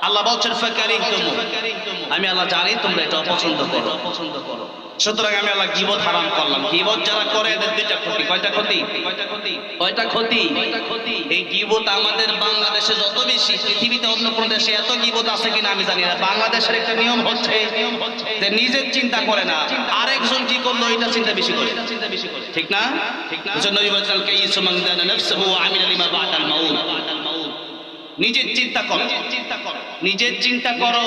আল্লাহ বলছেন ফাকারিহতুম, আমি আল্লাহ জানি তোমরা এটা অপছন্দ করো। সুতরাং আমি আল্লাহ গীবত হারাম করলাম। গীবত যারা করে এদের দুইটা ক্ষতি। কয়টা ক্ষতি? এই গীবত আমাদের বাংলাদেশে যত বেশি, পৃথিবীতে অন্য কোন দেশে এত গীবত আছে কিনা আমি জানি না। বাংলাদেশের একটা নিয়ম হচ্ছে যে নিজের চিন্তা করে না, আরেকজন কি করলো এটা চিন্তা বেশি করে। ঠিক না? নবী বলেছেন কাইয়িসু মান দানা নাফসুহু ওয়া আমিলা লিমা বা'দাল মাউত। নিজের চিন্তা করো।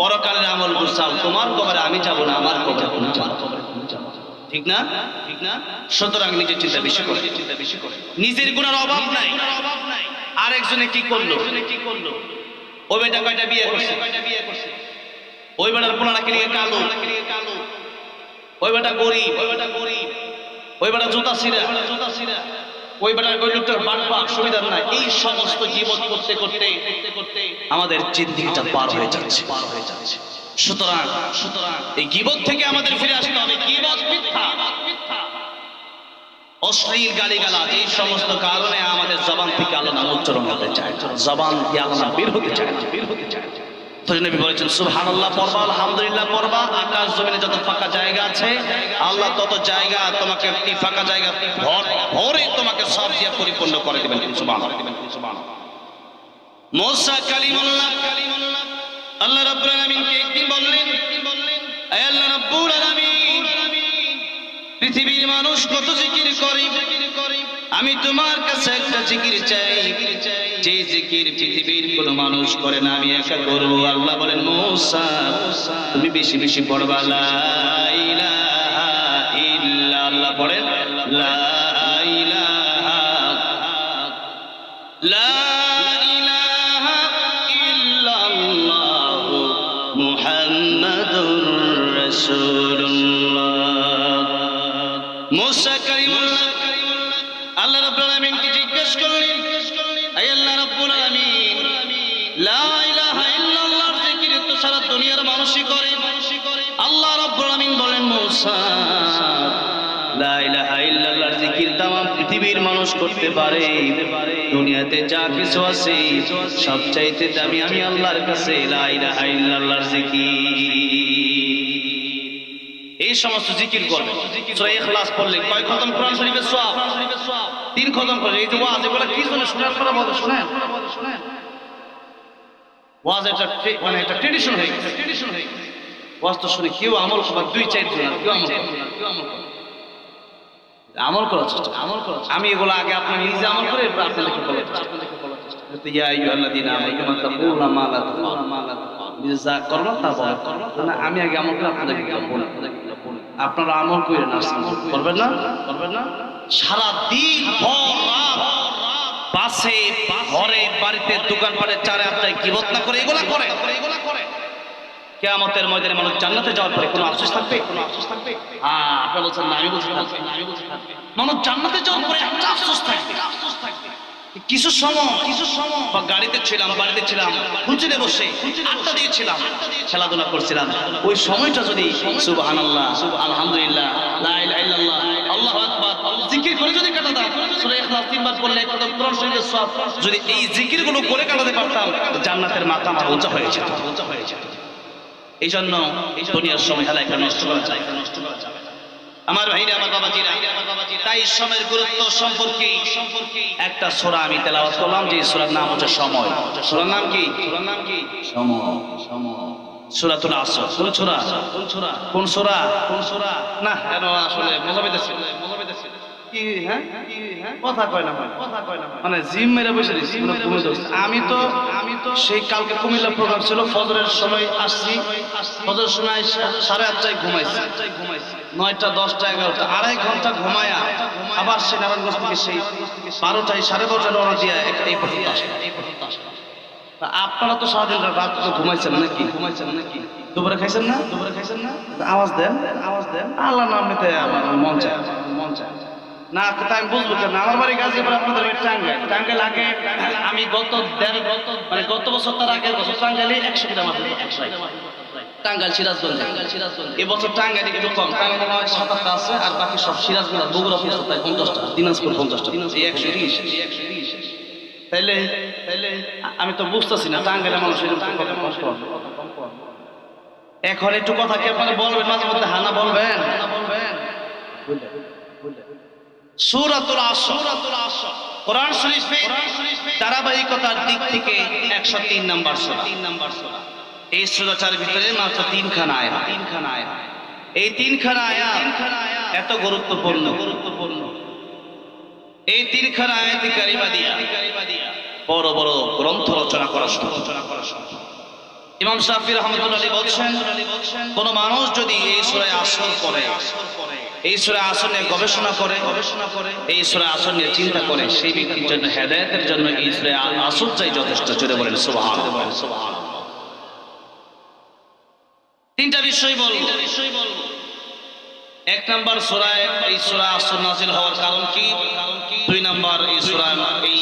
পরকালের আমল গুছাও। তোমার কবরে আমি যাব না, আমার কবরে তুমি যাও। ঠিক না? সুতরাং নিজের চিন্তা বেশি করে। নিজের গুনার অভাব নাই, আরেকজনে কি করলো। ওই বেটা কয়টা বিয়ে করছে, ওই বেটার পোলাটাকে নিয়ে কালো, ওই বেটা গরিব, ওই বেটা জুতা ছিঁড়া, ওই বেটার ওই লোকটার বাটপা সুবিধার নাই। এই সমস্ত গীবত করতে আমাদের জিন্দেগিটা পার হয়ে যাচ্ছে। সুতরাং এই গীবত থেকে আমাদের ফিরে আসতে হবে। গীবত মিথ্যা, অশ্লীল গালিগালাজ, এই সমস্ত কারণে আমাদের জবান থেকে আল্লাহ নাম উচ্চারণ হতে চায়, জবান দিয়ে আল্লাহ নাম বের হতে চায়। তো নবী বলেছেন সুবহানাল্লাহ পড়বা, আলহামদুলিল্লাহ পড়বা। আকাশ জমিনে যত ফাঁকা জায়গা আছে আল্লাহ তত জায়গা তোমাকে একটি ফাঁকা জায়গা ভরে তোমাকে সব দিয়ে পরিপূর্ণ করে দিবেন। সুবহানাল্লাহ। মুসা কালিমুল্লাহ, আল্লাহ রাব্বুল আলামিনকে একদিন বললেন, হে আল্লাহ রাব্বুল আলামিন, পৃথিবীর মানুষ কত জিকির করে, আমি তোমার কাছে একটা জিকির চাই, যে জিকির পৃথিবীর কোনো মানুষ করে না, আমি একা করব। আল্লাহ বলেন মুসা তুমি বেশি বেশি পড়বা লা ইলাহা ইল্লাল্লাহ। আল্লাহ বলেন লা ইলাহা ইল্লাল্লাহ মুহাম্মাদুর রাসূলুল্লাহ। মুসা কালিমুল্লাহ আল্লাহ রাব্বুল আলামিনকে জিজ্ঞেস করলেন, হে আল্লাহ রাব্বুল আলামিন, লা ইলাহা ইল্লাল্লাহর জিকির তো সারা দুনিয়ার মানুষই করে। আল্লাহ রাব্বুল আলামিন বলেন মুসা লা ইলাহা ইল্লাল্লাহর জিকির तमाम পৃথিবীর মানুষ করতে পারে। দুনিয়াতে যা কিছু আছে সবচাইতে দামি আমি আল্লাহর কাছে লা ইলাহা ইল্লাল্লাহর জিকির। এই সমস্ত জিকির করবে। সূরা ইখলাস পড়লে কয় খতম কোরআন শরীফের সওয়াব? 3 খতম করে। এই যে ওয়াজ, এগুলা কি জন্য শোনার পরে বলে শুনেন। ওয়াজ এটা মানে একটা ট্র্যাডিশন হয়ে গেছে। ওয়াজ তো শুনে কেউ আমল করে, 2-4 জন কেউ আমল করার চেষ্টা। আমি এগুলো আগে আপনার নিজে আমল করে আপনাদেরকে বলার চেষ্টা। ইয়া আইয়ুহাল্লাযীনা আমানু তাকুল্লাহা মা লা তাফআলুন। নিজে যা করো তা বলো না, আমি আগে আমল করে আপনাদেরকে বলবো। আপনারা আমল করেন, করবেন না। সারা দিন ভর রাত বাসে, ঘরে, বাড়িতে, দোকানপাটে, চারে আটটায় গীবত না করে এগুলা করে। কিয়ামতের ময়দানে মানুষ জান্নাতে যাওয়ার পরে কোনো আফসোস থাকবে? আপনারা বলছেন না, আমি বলছি মানুষ জান্নাতে যাওয়ার পরে একটা আফসোস থাকবে। কিছু সময় বা গাড়িতে ছিলাম, বাড়িতে ছিলাম, হুজুরে বসে আড্ডা দিয়েছিলাম, খেলাধুলা করছিলাম, ওই সময়টা যদি সুবহানাল্লাহ, আলহামদুলিল্লাহ, লা ইলাহা ইল্লাল্লাহ, আল্লাহু আকবার জিকির করে যদি কাটাতাম, সূরা ইখলাস 3 বার পড়লে একটা কোরআন শরীফের সওয়াব, যদি এই জিকিরগুলো করে কাটাতে পারতাম, জান্নাতের মাকাম আর উঁচা হয়ে যেত। এই জন্য দুনিয়ার সময় হেলা একটা নষ্ট করা যায় না। আমার ভাইরা, আমার বাবাজিরা, তাই সময়ের গুরুত্ব সম্পর্কে একটা সূরা আমি তেলাওয়াত করলাম, যে সূরার নাম হচ্ছে সময়। সূরার নাম কি? সময়। সূরাতুল আসর। কোন সূরা? না কেন আসলে মজা পেতেছি কি? হ্যাঁ কথা কয় না মানে জিম মেরে বসে দিছি। আমি তো সেই কালকে কুমিল্লা প্রোগ্রাম ছিল, ফজরের সময় আসছি, ফজরের সময় 8:30টায় ঘুমাইছি, 9টা 10টা 11টা 2.5 ঘন্টা ঘুমায়া আবার সেই নারায়ণগঞ্জ থেকে সেই 12টায় 12:30টায় রওনা দিয়ে এই পর্যন্ত আসে। আপনারা তো সারাদিন রাত তো ঘুমাইছেন নাকি? দুপুরে খাইছেন না? আওয়াজ দেন। আল্লাহ নাম নিতে আমার মন চায় না, তাই আমি বুঝবো কেন? আমার বাড়ি গাজীপুর, আপনাদের বাড়ি টাঙ্গাইল। আগে আমি গত বছর, তার আগের বছর টাঙ্গাইলে 100 কিলোমিটার টাঙ্গাইল সিরাজগঞ্জ। এবছর টাঙ্গাইল একটু কম, টাঙ্গাইল 7-8টা আছে, আর বাকি সব সিরাজগঞ্জ, বগুড়া 50টা, দিনাজপুর 50টা, 120। তাইলে আমি তো বুঝতেছি না টাঙ্গাইলের মানুষ এখন একটু কথা কি আপনারা বলবেন, মাঝে মধ্যে হানা বলবেন। সূরাতুল আসর কোরআন শরীফের ধারাবাহিকতার দিক থেকে 103 নম্বর সূরা। এই সূরাটার ভিতরে মাত্র 3খানা আয়াত। এই 3খানা আয়াত এত গুরুত্বপূর্ণ। এই 3খানা আয়াতে কারিমা দিয়া বড় বড় গ্রন্থ রচনা করা সম্ভব। ইমাম শাফি রাহমাতুল্লাহ আলাইহি বলছেন, কোন মানুষ যদি এই সূরা আসর পড়ে, এই সূরা আসর নিয়ে গবেষণা করে, এই সূরা আসর নিয়ে চিন্তা করে, সেই ব্যক্তির জন্য হেদায়েতের জন্য এই সূরা আসর চাই যথেষ্ট। জোরে বলেন সুবহানাল্লাহ। 3টা বিষয় বলবো। 1 নাম্বার সূরায় এই সূরা আসর নাযিল হওয়ার কারণ কি, 2 নাম্বার এই সূরা এই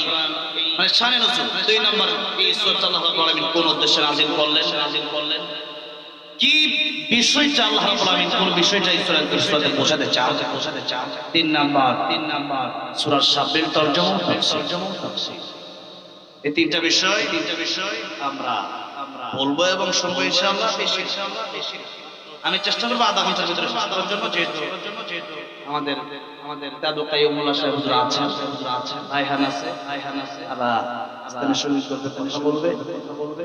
মানে শানে নজুল, 2 নাম্বার এই সূরা আল্লাহ রাব্বুল আলামিন কোন উদ্দেশ্যে নাযিল করলেন, কি বিষয়টা আল্লাহ রাব্বুল আলামিন কোন বিষয়টা এই সূরাতে বোঝাতে চান। 3 নাম্বার সূরার শাব্দিক তরজমা তাফসীর। এই 3টা বিষয় আমরা বলবো এবং শুনবো ইনশাআল্লাহ। আমি চেষ্টা করবো আধা ঘন্টার ভিতরে শেষ করার জন্য, যেহেতু আমাদের দাদু কাইয়ুমুল্লাহ সাহেব হুজুর আছেন, আইহান আছে, আলা আস্তানে সঙ্গীত করবে, কথা বলবে।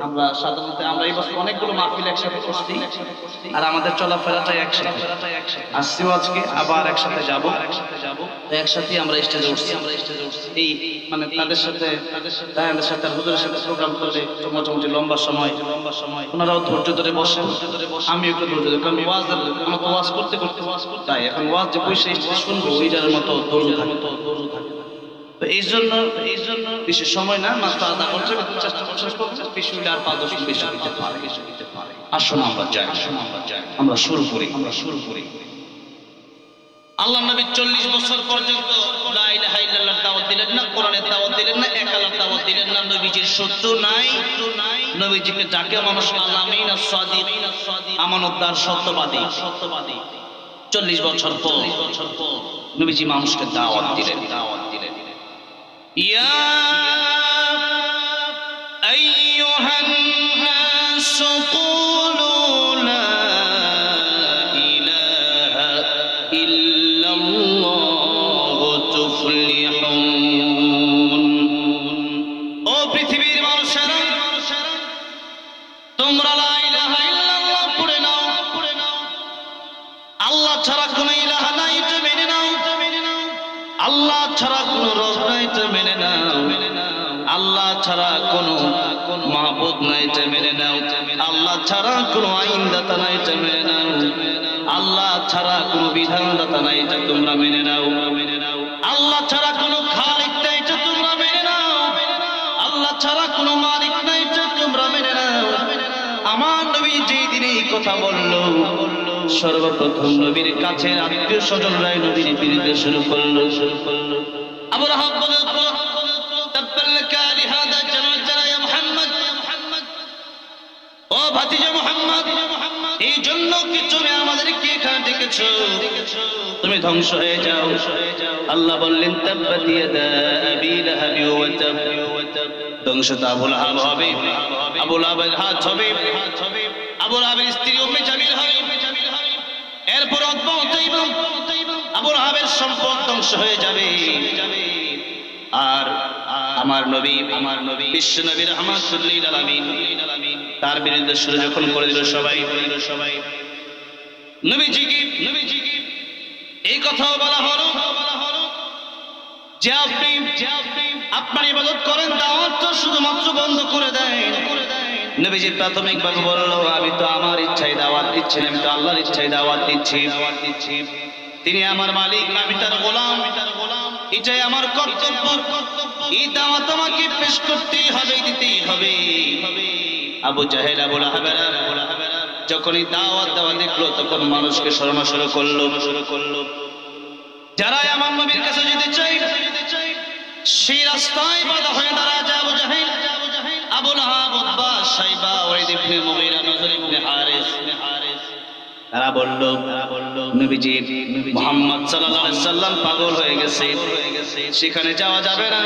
আমরা সাধারণত আমরা এই বছর অনেকগুলো মাহফিল একসাথে করছি, আর আমাদের চলাফেরাটাই একসাথে। আসছিও আজকে, আবার একসাথে যাব, একসাথে আমরা স্টেজে উঠছি। এই মানে তাদের সাথে আর হুজুরের সাথে প্রোগ্রাম করলে মোটামুটি লম্বা সময় ওনারাও ধৈর্য ধরে বসেন, আমি একটু ধৈর্য ধরে, কারণ আমাকে ওয়াজ করতে তাই এখন ওয়াজ যে পয়সা শুনবো ওইটার মতো দৌড় থাকে। তো এই জন্য বিশেষ সময় না, মাত্র আধা ঘন্টা চেষ্টা করছি, বিষয়টা আর 5-10 মিনিট বেশি দিতে পারে। আসুন আমরা যাই, আমরা শুরু করি। আল্লাহ নবী 40 বছর পর্যন্ত লা ইলাহা ইল্লাল্লাহর দাওয়াত দিলেন না, কোরআনের দাওয়াত দিলেন না, এক আল্লাহর দাওয়াত দিলেন না। নবীজির শত্রু নাই, নবীজিকে ডাকে মানুষ আলামিন as-সাদিক, আমানতদার, সত্যবাদী। 40 বছর পর নবীজি মানুষকে দাওয়াত দিলেন। ইয়া আইয়ুহান নাস কুলু লা ইলাহা ইল্লাল্লাহু তুফলিহুন। ও পৃথিবীর মানুষেরা, তোমরা লা ইলাহা ইল্লাল্লাহ পড়ে নাও। আল্লাহ ছাড়া কোনো ইলাহা নাই এটা মেনে নাও। আল্লাহ ছাড়া কোনো রব নাই এটা মেনে নাও। আল্লাহ ছাড়া কোনো মাহবুদ নাই এটা মেনে নাও। আল্লাহ ছাড়া কোনো আইনদাতা নাই এটা মেনে নাও। আল্লাহ ছাড়া কোনো বিধানদাতা নাই এটা তোমরা মেনে নাও। আল্লাহ ছাড়া কোনো খালিক নাই এটা তোমরা মেনে নাও। আল্লাহ ছাড়া কোনো মালিক নাই এটা তোমরা মেনে নাও। আমার নবী যেই দিনে এই কথা বললো, সর্বপ্রথম নবীর কাছে আত্মীয় স্বজনরাই নবীর বিরুদ্ধে শুরু করলো। আবু লাহাব বলল, তাব্বালাকা লিহাদা জামাআতা ইয়া মুহাম্মদ, ও ভাতিজা মুহাম্মদ, এই জন্য কি তুমি আমাদেরকে এখানে ডেকেছো? তুমি ধ্বংস হয়ে যাও। আল্লাহ বললেন, তাব্বাত ইয়াদা আবি লাহাবি ওয়া তাব, ধ্বংস তো আবু লাহাব হবে, আবু লাহাবের হাত হবে, আবু লাহাবের স্ত্রী উম্মে জামিল হবে, এরপর আবু লাহাবের সম্পদ ধ্বংস হয়ে যাবে। আর আমার নবী বিশ্ব নবী রাহমাতুল লিল আলামিন তার বিরুদ্ধে শুরু যখন করে দিল সবাই নবীজিকে এই কথাও বলা হলো যে আপনি আপনার ইবাদত করেন, দাওয়াত তো শুধুমাত্র বন্ধ করে দেন। নবীজি প্রাথমিকভাবে বলল, আমি তো আমার ইচ্ছায় দাওয়াত দিচ্ছি না, আমি তো আল্লাহর ইচ্ছায় দাওয়াত দিচ্ছি। তিনি আমার মালিক, আমি তার গোলাম, এটাই আমার কর্তব্য। এই দাওয়াত আমাকে পেশ করতেই হবে, দিতেই হবে। আবু জাহেল, আবু লাহাবেরা যখন এই দাওয়াত দেওয়া দেখলো, তখন মানুষকে সরানো শুরু করলো। যারা আমার নবীর কাছে যেতে চাই, সেই রাস্তায় বাধা হয়ে দাঁড়ায় যায় আবু জাহেল, আবু লাহাব, উতবা, শাইবা, ওয়ালিদ ইবনে মুগীরা, নজর ইবনে হারিস। তারা বলল, নবীজি মুহাম্মদ সাল্লাল্লাহু আলাইহি সাল্লাম পাগল হয়ে গেছে, সেখানে যাওয়া যাবে না।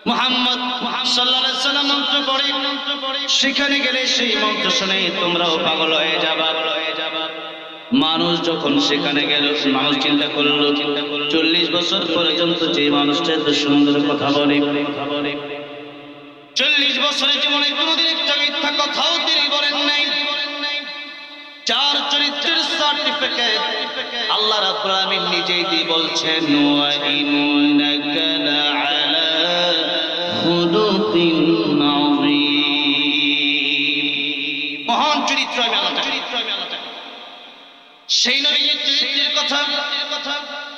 মুহাম্মদ সাল্লাল্লাহু আলাইহি সাল্লাম মন্ত্র পড়ে, সেখানে গেলে সেই মন্ত্র শুনে তোমরাও পাগল হয়ে যাবা। মানুষ যখন সেখানে গেল, মানুষ চিন্তা করলো 40 বছর পর্যন্ত যে মানুষটা এত সুন্দর কথা বলে, 40 বছরের জীবনে কোনোদিন একটা মিথ্যা কথাও তিনি বলেন নাই, যার চরিত্রের সার্টিফিকেট আল্লাহ রাব্বুল আলামিন নিজেই দিয়ে বলছেন ওয়া ইন্নাকা লাআলা খুলুকিন আযীম। মহান চরিত্র আমি আল্লাহ সেই নবীর চরিত্রের কথা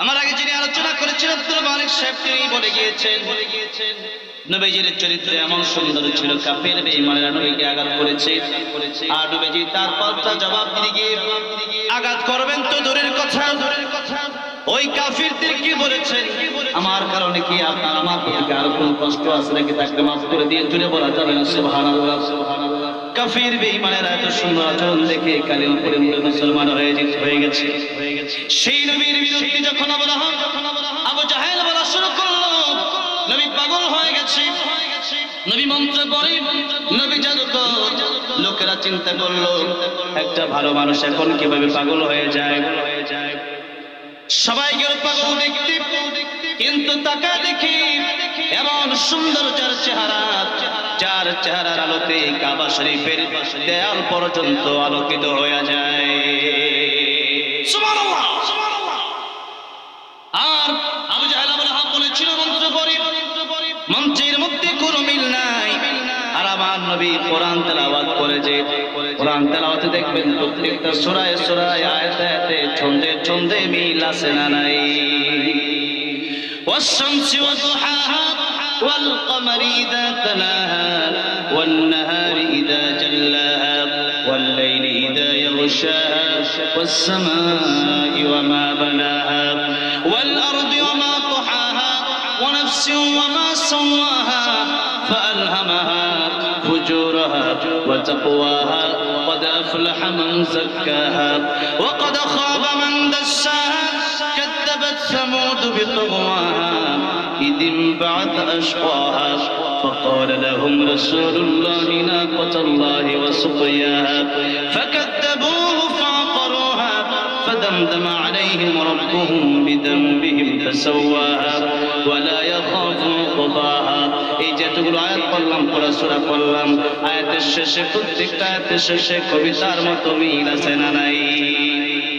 আমার আগে যিনি আলোচনা করেছেন আব্দুল মালিক সাহেব তিনি বলে গিয়েছেন নবীজির চরিত্র এমন সুন্দর ছিল, কাফের বেঈমানেরা নবীকে আঘাত করেছে, আর নবীজি তার পাল্টা জবাব দিয়ে গিয়ে আঘাত করবেন তো দূরের কথা, ওই কাফিরদের কি বলেছেন, আমার কারণে কি আপনার আমার প্রতি আর কোনো কষ্ট আছে নাকি, তাকে মাফ করে দিয়ে জুড়ে বলা যাবে না সুবহানাল্লাহ। কাফির বেঈমানেরা এত সুন্দর আচরণ দেখে কালিমা পড়ে মুসলমান হয়ে গেছে। সেই নবীর বিরুদ্ধে যখন আবু জাহেল বলা শুরু করলো নবী পাগল হয়ে গেছে, নবী মন্ত্র পড়ে, নবী জাদুকর, লোকেরা চিন্তা করলো একটা ভালো মানুষ এখন কিভাবে পাগল হয়ে যায়, সবাই গেল পাগল দেখতে, কিন্তু তাকা দেখি এমন সুন্দর যার চেহারার আলোতে কাবা শরীফের দেয়াল পর্যন্ত আলোকিত হয়ে যায়। সুবহানাল্লাহ। আর আবু জাহেল বলেছিল মন্ত্র পড়ে, মন্ত্রের মধ্যে কোনো মিল নাই। আর আমার নবী কোরআন তেলাওয়াত করে, যে কোরআন তেলাওয়াতে দেখবেন প্রত্যেকটা সূরায় সূরায় আয়াতে আয়াতে ছন্দে ছন্দে মিল আছে না নাই। والشمس وضحاها والقمر إذا تلاها والنهار إذا جلاها والليل إذا يغشاها والسماء وما بناها والأرض وما طحاها ونفس وما سواها فألهمها فجورها وتقواها قد أفلح من زكاها وقد خاب من دساها كذبت ثمود بطغواها إذ انبعث أشقاها فقال لهم رسول الله ناقة الله وسقياها فكذبوه فعقروها فدمدم عليهم ربهم بذنبهم فسواها ولا يخاف عقباها। এই যেতগুলো আয়াত পড়লাম, পুরো সূরা পড়লাম, আয়াতের শেষে প্রত্যেকটা আয়াতের শেষে কবিতার মতো মিল আছে না নাই?